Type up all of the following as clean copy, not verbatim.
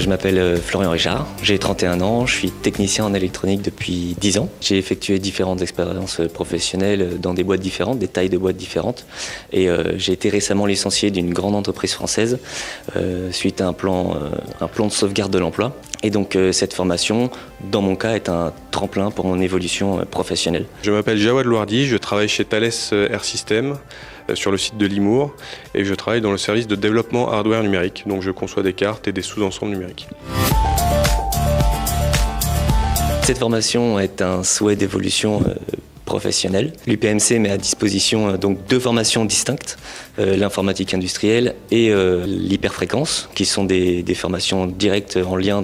Je m'appelle Florian Richard, j'ai 31 ans, je suis technicien en électronique depuis 10 ans. J'ai effectué différentes expériences professionnelles dans des boîtes différentes, des tailles de boîtes différentes. Et j'ai été récemment licencié d'une grande entreprise française suite à un plan de sauvegarde de l'emploi. Et donc cette formation, dans mon cas, est un tremplin pour mon évolution professionnelle. Je m'appelle Jawad Louardi, je travaille chez Thales Air System sur le site de Limours et je travaille dans le service de développement hardware numérique. Donc je conçois des cartes et des sous-ensembles numériques. Cette formation est un souhait d'évolution professionnelle. L'UPMC met à disposition donc deux formations distinctes, l'informatique industrielle et l'hyperfréquence, qui sont des formations directes en lien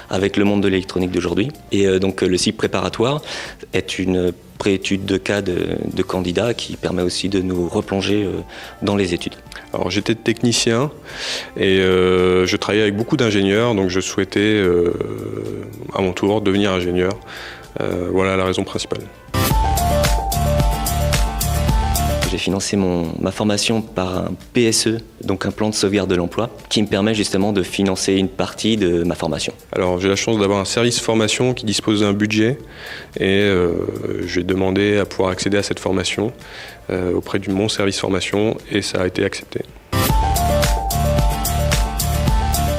avec le monde de l'électronique d'aujourd'hui. Et donc le cycle préparatoire est une préétude de cas de candidats qui permet aussi de nous replonger dans les études. Alors j'étais technicien et je travaillais avec beaucoup d'ingénieurs, donc je souhaitais à mon tour devenir ingénieur. Voilà la raison principale. J'ai financé ma formation par un PSE, donc un plan de sauvegarde de l'emploi, qui me permet justement de financer une partie de ma formation. Alors j'ai la chance d'avoir un service formation qui dispose d'un budget et j'ai demandé à pouvoir accéder à cette formation auprès de mon service formation et ça a été accepté.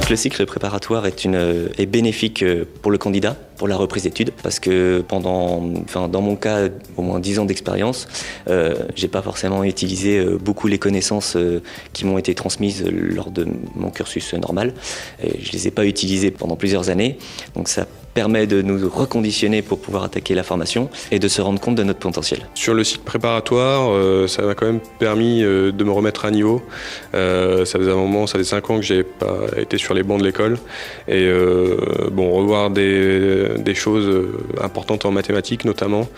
Le cycle préparatoire est bénéfique pour le candidat, pour la reprise d'études, parce que dans mon cas, au moins 10 ans d'expérience, j'ai pas forcément utilisé beaucoup les connaissances qui m'ont été transmises lors de mon cursus normal. Et je les ai pas utilisées pendant plusieurs années, donc ça permet de nous reconditionner pour pouvoir attaquer la formation et de se rendre compte de notre potentiel. Sur le cycle préparatoire, ça m'a quand même permis de me remettre à niveau. Ça faisait 5 ans que j'ai pas été sur les bancs de l'école et revoir des choses importantes en mathématiques notamment,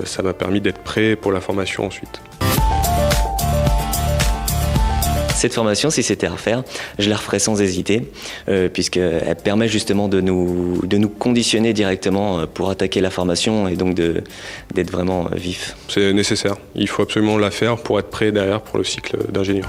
ça m'a permis d'être prêt pour la formation ensuite. Cette formation, si c'était à refaire, je la referais sans hésiter, puisqu'elle permet justement de nous conditionner directement pour attaquer la formation et donc d'être vraiment vif. C'est nécessaire, il faut absolument la faire pour être prêt derrière pour le cycle d'ingénieur.